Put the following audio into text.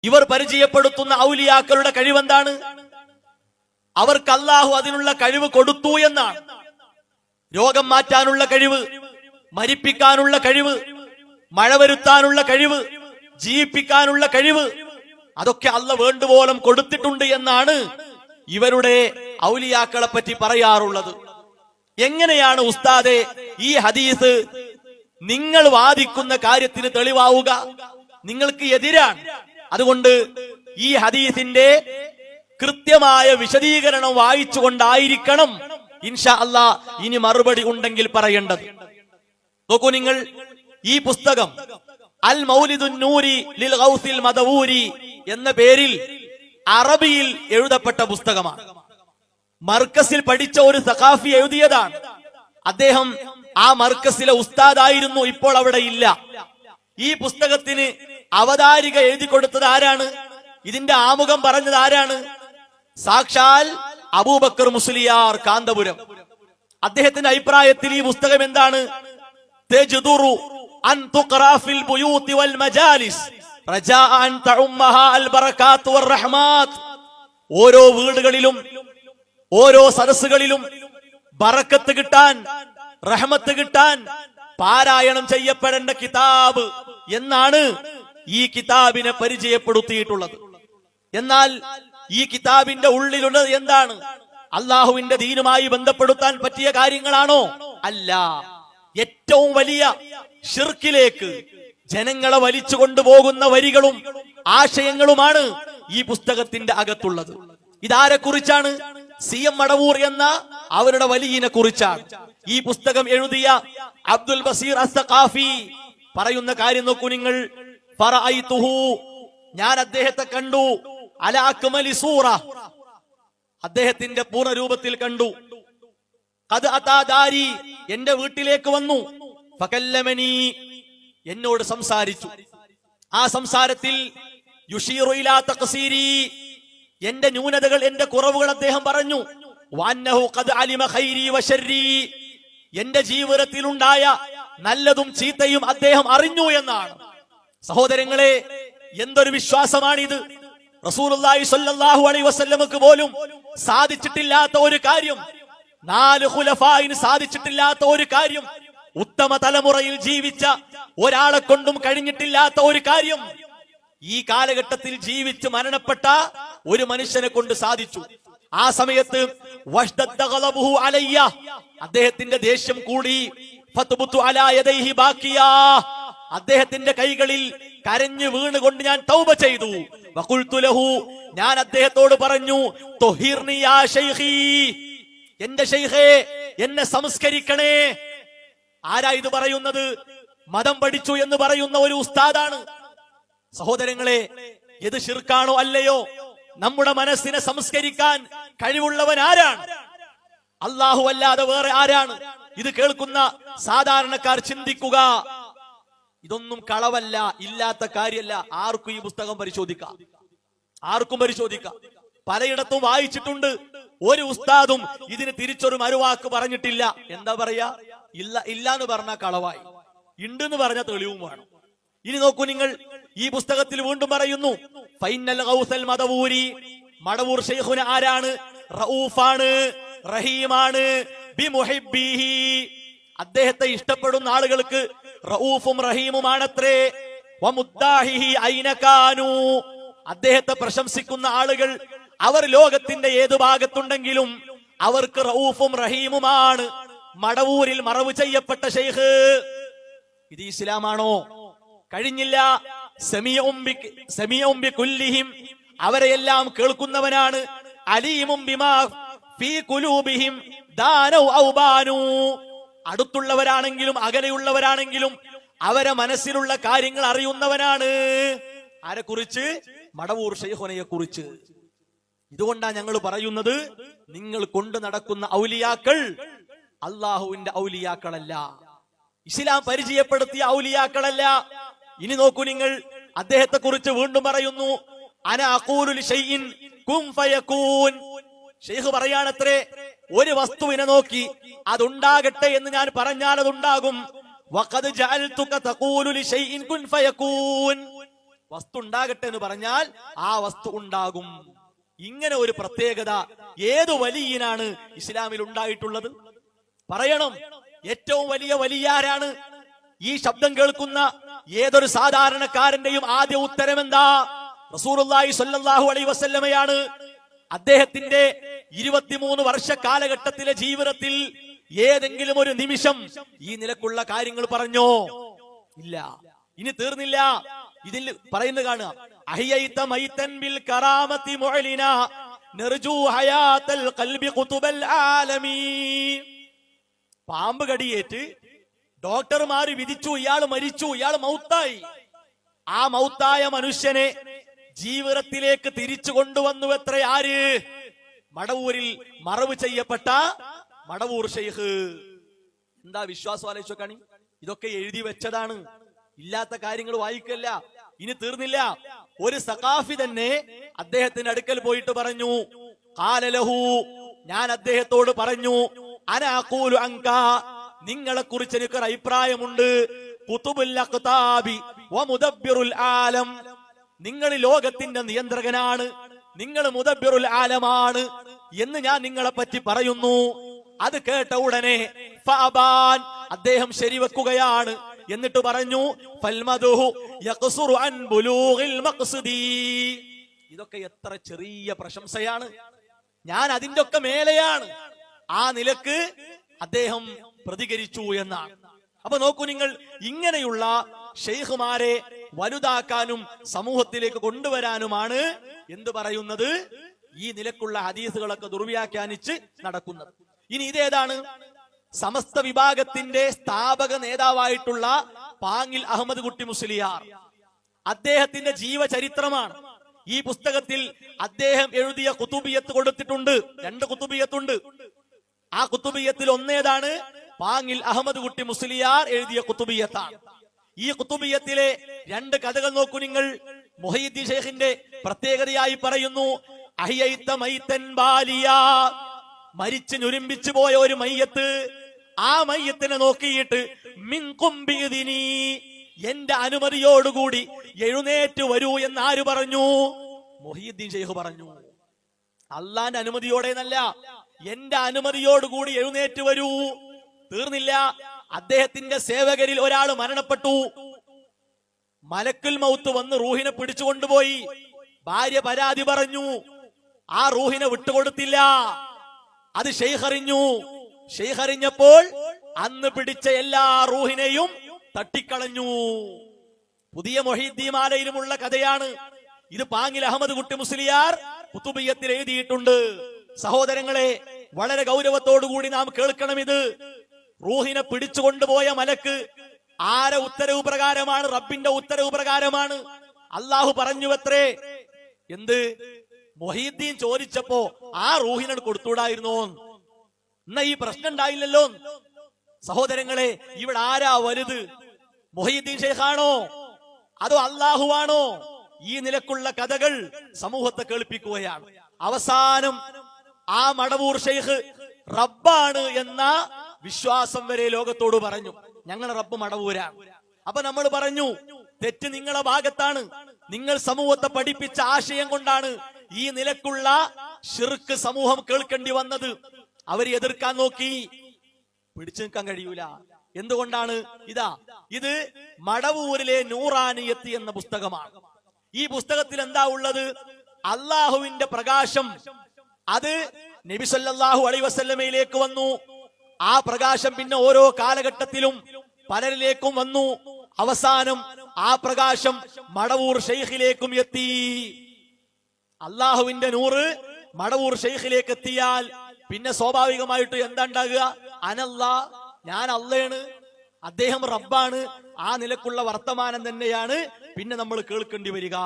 ഇവർ പരിചയപ്പെടുത്തുന്ന ഔലിയാക്കളുടെ കഴിവെന്താണ്? അവർക്ക് അല്ലാഹു അതിനുള്ള കഴിവ് കൊടുത്തു എന്നാണ്. രോഗം മാറ്റാനുള്ള കഴിവ്, മരിപ്പിക്കാനുള്ള കഴിവ്, മഴ വരുത്താനുള്ള കഴിവ്, ജീവിപ്പിക്കാനുള്ള കഴിവ്, അതൊക്കെ അല്ലാഹു വേണ്ടുവോളം കൊടുത്തിട്ടുണ്ട് എന്നാണ് ഇവരുടെ ഔലിയാക്കളെ പറ്റി പറയാറുള്ളത്. എങ്ങനെയാണ് ഉസ്താദെ ഈ ഹദീസ് നിങ്ങൾ വാദിക്കുന്ന കാര്യത്തിന് തെളിവാവുക? നിങ്ങൾക്ക് എതിരാണ്. അതുകൊണ്ട് ഈ ഹദീസിന്റെ കൃത്യമായ വിശദീകരണം വായിച്ചുകൊണ്ടായിരിക്കണം ഇൻഷാ അല്ലാ ഇനി മറുപടി ഉണ്ടെങ്കിൽ പറയേണ്ടത്. നോക്കൂ നിങ്ങൾ, ഈ പുസ്തകം അൽ മൗലിദുൻ നൂരി ലിൽ ഗൗസിൽ മദവൂരി എന്ന പേരിൽ അറബിയിൽ എഴുതപ്പെട്ട പുസ്തകമാണ്. മർക്കസിൽ പഠിച്ച ഒരു സഖാഫി എഴുതിയതാണ്. അദ്ദേഹം ആ മർക്കസിലെ ഉസ്താദായിരുന്നു, ഇപ്പോൾ അവിടെ ഇല്ല. ഈ പുസ്തകത്തിന് അവതാരിക എഴുതി കൊടുത്തത് ആരാണ്? ഇതിന്റെ ആമുഖം പറഞ്ഞത് ആരാണ്? സാക്ഷാൽ അബൂബക്കർ മുസ്ലിയാർ കാന്തപുരം. അദ്ദേഹത്തിന്റെ അഭിപ്രായത്തിൽ ഈ പുസ്തകം എന്താണ്? തജ്ദുറു അൻ തുഖറാ ഫിൽ ബുയൂതി വൽ മജാലിസ് റജാഅ അൻ തഉമ്മഹാ അൽ ബറകാത്ത് വർ റഹ്മാത്ത്. ഓരോ വീടുകളിലും ഓരോ സദസ്സുകളിലും ബറക്കത്ത് കിട്ടാൻ, റഹ്മത്ത് കിട്ടാൻ പാരായണം ചെയ്യപ്പെടേണ്ട കിതാബ് എന്നാണ് ഈ കിതാബിനെ പരിചയപ്പെടുത്തിയിട്ടുള്ളത്. എന്നാൽ ഈ കിതാബിന്റെ ഉള്ളിലുള്ളത് എന്താണ്? അള്ളാഹുവിന്റെ ദീനുമായി ബന്ധപ്പെടുത്താൻ പറ്റിയ കാര്യങ്ങളാണോ? അല്ല. ഏറ്റവും വലിയ ശിർക്കിലേക്ക് ജനങ്ങളെ വലിച്ചു കൊണ്ടുപോകുന്ന വരികളും ആശയങ്ങളുമാണ് ഈ പുസ്തകത്തിന്റെ അകത്തുള്ളത്. ഇതാരെ കുറിച്ചാണ്? CM മടവൂർ എന്ന അവരുടെ വലിയനെ കുറിച്ചാണ്. ഈ പുസ്തകം എഴുതിയ അബ്ദുൽ ബസീർ അസ്സഖാഫി പറയുന്ന കാര്യം നോക്കൂ നിങ്ങൾ. ഫറഅയ്തുഹു, ഞാൻ അദ്ദേഹത്തെ കണ്ടു, അലാ അക്മലി സൂറ, അദ്ദേഹത്തിന്റെ പൂർണ്ണ രൂപത്തിൽ കണ്ടു. ഖദ് അതാ ദാരി, എന്റെ വീട്ടിലേക്ക് വന്നു. ഫകല്ലമനി, എന്നോട് സംസാരിച്ചു. ആ സംസാരത്തിൽ യുഷീറു ഇലാ തഖ്സീരി, എന്റെ ന്യൂനതകൾ, എന്റെ കുറവുകൾ അദ്ദേഹം പറഞ്ഞു. വഅന്നഹു ഖദ് അലിമ ഖൈരി വശർരി, എന്റെ ജീവിതത്തിൽ ഉണ്ടായ നല്ലതും ചീത്തയും അദ്ദേഹം അറിഞ്ഞു എന്നാണ്. സഹോദരങ്ങളെ, എന്തൊരു വിശ്വാസമാണിത്! റസൂലുള്ളാഹി സ്വല്ലല്ലാഹു അലൈഹി വസല്ലമക്ക് പോലും സാധിച്ചിട്ടില്ലാത്ത ഒരു കാര്യം, 4 ഖുലഫായിന് സാധിച്ചിട്ടില്ലാത്ത ഒരു കാര്യം, ഉത്തമ തലമുറയിൽ ജീവിച്ച ഒരാളെ കൊണ്ടും കഴിഞ്ഞിട്ടില്ലാത്ത ഒരു കാര്യം ഈ കാലഘട്ടത്തിൽ ജീവിച്ച് മരണപ്പെട്ട ഒരു മനുഷ്യനെ കൊണ്ട് സാധിച്ചു. ആ സമയത്ത് വഷ്ദദ്ദ ഗളബുഹു അലയ്യ, അദ്ദേഹത്തിന്റെ ദേഷ്യം കൂടി. ഫത്ബുതു അലാ യദൈഹി ബാക്കിയാ, അദ്ദേഹത്തിന്റെ കൈകളിൽ കരഞ്ഞു വീണുകൊണ്ട് ഞാൻ തൗബ ചെയ്തു. വഖുൽതു ലഹു, ഞാൻ അദ്ദേഹത്തോട് പറഞ്ഞു, തുഹിർനി യാ ശൈഖി, എന്റെ ശൈഖേ, എന്നെ സംസ്കരിക്കണേ. ആരാ ഇത് പറയുന്നത്? മതം പഠിച്ചു എന്ന് പറയുന്ന ഒരു ഉസ്താദാണ്. സഹോദരങ്ങളെ, ഇത് ശിർക്കാണോ അല്ലയോ? നമ്മുടെ മനസ്സിനെ സംസ്കരിക്കാൻ കഴിവുള്ളവൻ ആരാണ്? അല്ലാഹു അല്ലാതെ വേറെ ആരാണ്? ഇത് കേൾക്കുന്ന സാധാരണക്കാർ ചിന്തിക്കുക, ഇതൊന്നും കളവല്ല, ഇല്ലാത്ത കാര്യമല്ല. ആർക്കും ഈ പുസ്തകം പരിശോധിക്കാം, ആർക്കും പരിശോധിക്കാം. പലയിടത്തും വായിച്ചിട്ടുണ്ട്. ഒരു ഉസ്താദും ഇതിന് തിരിച്ചൊരു മറുവാക്ക് പറഞ്ഞിട്ടില്ല. എന്താ പറയാ? ഇല്ല എന്ന് പറഞ്ഞാൽ കളവായി, ഉണ്ടെന്ന് പറഞ്ഞാൽ തെളിവും വേണം. ഇനി നോക്കൂ നിങ്ങൾ, ഈ പുസ്തകത്തിൽ വീണ്ടും പറയുന്നു, ഫൈനൽ ഗൗസൽ മദവൂരി, മടവൂർ ശൈഖുന ആരാണ്? റഊഫാണ്, റഹീമാണ്. ബിമുഹിബ്ബിഹി, അദ്ദേഹത്തെ ഇഷ്ടപ്പെടുന്ന ആളുകൾക്ക് റഊഫും റഹീമുമാണത്രേ. വമുദ്ദാഹിഹി ഐനകാനു, അദ്ദേഹത്തെ പ്രശംസിക്കുന്ന ആളുകൾ അവർ ലോകത്തിന്റെ ഏതു ഭാഗത്തുണ്ടെങ്കിലും അവർക്ക് റഊഫും റഹീമുമാണ്. മടവൂരിൽ മറവ് ചെയ്യപ്പെട്ട ശൈഖ്. ഇത് ഇസ്ലാമാണോ? കഴിഞ്ഞില്ല. സമീഉം ബികുല്ലിഹിം, അവരെയെല്ലാം കേൾക്കുന്നവനാണ്. അലീമും ബിമാ ഫീ ഖുലൂബിഹിം ദാനൗ ഔ ബാനു, അടുത്തുള്ളവരാണെങ്കിലും അകലെയുള്ളവരാണെങ്കിലും അവരെ മനസ്സിലുള്ള കാര്യങ്ങൾ അറിയുന്നവനാണ്. ആരെ കുറിച്ച്? മടവൂർ ശൈഖുനയെ കുറിച്ച്. ഇതുകൊണ്ടാണ് ഞങ്ങൾ പറയുന്നത്, നിങ്ങൾ കൊണ്ടു നടക്കുന്ന ഔലിയാക്കൾ അള്ളാഹുവിന്റെ ഔലിയാക്കളല്ല, ഇസ്ലാം പരിചയപ്പെടുത്തിയ ഔലിയാക്കളല്ല. ഇനി നോക്കൂ നിങ്ങൾ, അദ്ദേഹത്തെ കുറിച്ച് വീണ്ടും പറയുന്നു, അന അഖൂലു ലിശൈഇൻ കുൻ ഫയകൂൻ. ശൈഖ് പറയാണത്രേ, ഒരു വസ്തുവിനെ നോക്കി അതുണ്ടാകട്ടെ എന്ന് ഞാൻ പറഞ്ഞാൽ അതുണ്ടാകും. വഖദ് ജഅൽതുക തഖൂലു ലിശൈഇൻ കുൻ ഫയകൂൻ. വസ്തു ഉണ്ടാകട്ടെ എന്ന് പറഞ്ഞാൽ ആ വസ്തു ഉണ്ടാകും. ഇങ്ങനെ ഒരു പ്രത്യേകത ഏതു വലിയനാണ് ഇസ്ലാമിൽ ഉണ്ടായിട്ടുള്ളത്? പറയണം. ഏറ്റവും വലിയ വലിയാരാണ്? ഈ ശബ്ദം കേൾക്കുന്ന ഏതൊരു സാധാരണക്കാരന്റെയും ആദ്യ ഉത്തരം എന്താ? റസൂലുള്ളാഹി സ്വല്ലല്ലാഹു അലൈഹി വസല്ലമയാണ്. അദ്ദേഹത്തിന്റെ 23 വർഷ കാലഘട്ടത്തിലെ ജീവിതത്തിൽ ഏതെങ്കിലും ഒരു നിമിഷം ഈ നിലക്കുള്ള കാര്യങ്ങൾ പറഞ്ഞോ? ഇല്ല. ഇനി തീർന്നില്ല. ഇതിൽ പറയുന്നത് കാണുക, അഹ്യൈത മൈതൻ ബിൽ കറാമത്തി മുഅലിന നർജു ഹയാത്തൽ ഖൽബി ഖുതുബൽ ആലമീൻ. പാമ്പ് കടിയേറ്റ് ഡോക്ടർമാർ വിധിച്ചു, ഇയാൾ മരിച്ചു, ഇയാൾ മൗത്തായി. ആ മൗത്തായ മനുഷ്യനെ ജീവിതത്തിലേക്ക് തിരിച്ചു കൊണ്ടുവന്നു എത്ര? ആര്? മടവൂരിൽ മറവ് ചെയ്യപ്പെട്ട മടവൂർ ഷെയ്ഖ്. എന്താ വിശ്വാസം ആലോചിച്ചോക്കാണി. ഇതൊക്കെ എഴുതി വെച്ചതാണ്, ഇല്ലാത്ത കാര്യങ്ങൾ വായിക്കല്ല. ഇനി തീർന്നില്ല. ഒരു സഖാഫി തന്നെ അദ്ദേഹത്തിന്റെ അടുക്കൽ പോയിട്ട് പറഞ്ഞു, ഖാലലഹു, ഞാൻ അദ്ദേഹത്തോട് പറഞ്ഞു, അന അഖൂലു അൻക, നിങ്ങളെ കുറിച്ച് എനിക്കൊരു അഭിപ്രായമുണ്ട്. ഖുതുബുൽ അഖ്താബി വ മുദബ്ബിറുൽ ആലം, നിങ്ങൾ ലോകത്തിന്റെ നിയന്ത്രകനാണ്, നിങ്ങൾ മുദബ്ബിറുൽ ആലമാണ് എന്ന് ഞാൻ നിങ്ങളെ പറ്റി പറയുന്നു. അത് കേട്ട ഉടനെ ഫഅബാൻ, അദ്ദേഹം ശരിവെക്കുകയാണ്. എന്നിട്ട് പറഞ്ഞു, ഫൽമദുഹു യഖ്സുറു അൻ ബുലൂഗിൽ മഖ്സദി. ഇതൊക്കെ എത്ര ചെറിയ പ്രശംസയാണ്, ഞാൻ അതിന്റെ ഒക്കെ മേലെയാണ്. ആ നിലക്ക് അദ്ദേഹം പ്രതികരിച്ചു എന്നാണ്. അപ്പൊ നോക്കൂ നിങ്ങൾ, ഇങ്ങനെയുള്ള ഷെയ്ഖുമാരെ വലുതാക്കാനും സമൂഹത്തിലേക്ക് കൊണ്ടുവരാനുമാണ് എന്ത് പറയുന്നത്, ഈ നിലക്കുള്ള ഹദീസുകളൊക്കെ ദുർവ്യാഖ്യാനിച്ച് നടക്കുന്നത്. ഇനി ഇതേതാണ്? സമസ്ത വിഭാഗത്തിന്റെ സ്ഥാപക നേതാവായിട്ടുള്ള പാങ്ങിൽ അഹമ്മദ് കുട്ടി മുസ്ലിയാർ. അദ്ദേഹത്തിന്റെ ജീവചരിത്രമാണ് ഈ പുസ്തകത്തിൽ. അദ്ദേഹം എഴുതിയ കുതുബിയത്ത് കൊടുത്തിട്ടുണ്ട്. 2 കുതുബിയത്തുണ്ട്. ആ കുതുബിയത്തിൽ ഒന്നേതാണ്? പാങ്ങിൽ അഹമ്മദ് കുട്ടി മുസ്ലിയാർ എഴുതിയ കുതുബിയത്താണ്. ഈ കുതുബിയത്തിലെ 2 കഥകൾ നോക്കൂ നിങ്ങൾ. മുഹയ്യിദ്ദീൻ ഷെയ്ഖിന്റെ പ്രത്യേകതയായി പറയുന്നു, അഹ്യൈത മൈതൻ ബാലിയാ, മരിച്ചു ഞുരുമ്പിച്ചു പോയ ഒരു മയ്യത്ത്. ആ മയ്യത്തിനെ നോക്കിയിട്ട് മിൻ ഖുംബിദിനി, എന്റെ അനുമതിയോടുകൂടി എഴുന്നേറ്റ് വരൂ എന്ന് ആര് പറഞ്ഞു? മുഹയ്യിദ്ദീൻ ഷെയ്ഖ് പറഞ്ഞു. അള്ളാന്റെ അനുമതിയോടെ എന്നല്ല, എന്റെ അനുമതിയോടുകൂടി എഴുന്നേറ്റ് വരൂ. തീർന്നില്ല. അദ്ദേഹത്തിന്റെ സേവകരിൽ ഒരാൾ മരണപ്പെട്ടു. മലക്കുൽ മൗത്ത് വന്ന് റൂഹിനെ പിടിച്ചു കൊണ്ടുപോയി. ഭാര്യ പരാതി പറഞ്ഞു. ആ റൂഹിനെ വിട്ടുകൊടുത്തില്ല. അത് ഷെയ്ഖ് അറിഞ്ഞു. ഷെയ്ഖ് അറിഞ്ഞപ്പോൾ അന്ന് പിടിച്ച എല്ലാ റൂഹിനെയും തട്ടിക്കളഞ്ഞു. പുതിയ മൊഹീദ്ദീമാലയിലുമുള്ള കഥയാണ് ഇത്. പാങ്ങിൽ അഹമ്മദ് കുട്ടി മുസ്ലിയാർ കുതുബിയത്തിൽ എഴുതിയിട്ടുണ്ട്. സഹോദരങ്ങളെ, വളരെ ഗൗരവത്തോടുകൂടി നാം കേൾക്കണം ഇത്. റൂഹിനെ പിടിച്ചു കൊണ്ടുപോയ മലക്ക് ആരെ ഉത്തരവ് പ്രകാരമാണ്? റബ്ബിന്റെ ഉത്തരവ് പ്രകാരമാണ്. അള്ളാഹു പറഞ്ഞുവത്രേ. എന്ത്? മൊഹീദ്ദീൻ ചോദിച്ചപ്പോ ആ റൂഹിനോട് കൊടുത്തൂടായിരുന്നോ? എന്നാ ഈ പ്രശ്നം ഉണ്ടായില്ലല്ലോ. സഹോദരങ്ങളെ, ഇവിടെ ആരാ വലുത്? മുഹയ്യിദ്ദീൻ ഷെയ്ഖാണോ അതോ അള്ളാഹുവാണോ? ഈ നിലക്കുള്ള കഥകൾ സമൂഹത്തെ കേൾപ്പിക്കുകയാണ്. അവസാനം ആ മടവൂർ ഷെയ്ഖ് റബ്ബാണ് എന്ന വിശ്വാസം വരെ ലോകത്തോട് പറഞ്ഞു. ഞങ്ങൾ റബ്ബ് മടവൂരാണ്. അപ്പൊ നമ്മൾ പറഞ്ഞു, തെറ്റ് നിങ്ങളെ ഭാഗത്താണ്. നിങ്ങൾ സമൂഹത്തെ പഠിപ്പിച്ച ആശയം കൊണ്ടാണ് ഈ നിലക്കുള്ള ശിർക്ക് സമൂഹം കേൾക്കേണ്ടി വന്നത്. അവർ എതിർക്കാൻ നോക്കി, പിടിച്ചു നിൽക്കാൻ കഴിയൂല. എന്തുകൊണ്ടാണ്? ഇത് മടവൂരിലെ നൂറാനിയത്ത് എന്ന പുസ്തകമാണ്. ഈ പുസ്തകത്തിൽ എന്താ ഉള്ളത്? അള്ളാഹുവിന്റെ പ്രകാശം അത് നബി സല്ലല്ലാഹു അലൈഹി വസല്ലമയിലേക്ക് വന്നു. ആ പ്രകാശം പിന്നെ ഓരോ കാലഘട്ടത്തിലും പലരിലേക്കും വന്നു. അവസാനം ആ പ്രകാശം മടവൂർ ഷെയ്ഖിലേക്കും എത്തി. അള്ളാഹുവിന്റെ നൂറ് മടവൂർ ഷെയ്ഖിലേക്ക് എത്തിയാൽ പിന്നെ സ്വാഭാവികമായിട്ട് എന്താ ഉണ്ടാകുക? അനല്ലാ, ഞാൻ അള്ളയാണ്, അദ്ദേഹം റബ്ബാണ്. ആ നിലക്കുള്ള വർത്തമാനം തന്നെയാണ് പിന്നെ നമ്മൾ കേൾക്കേണ്ടി വരിക.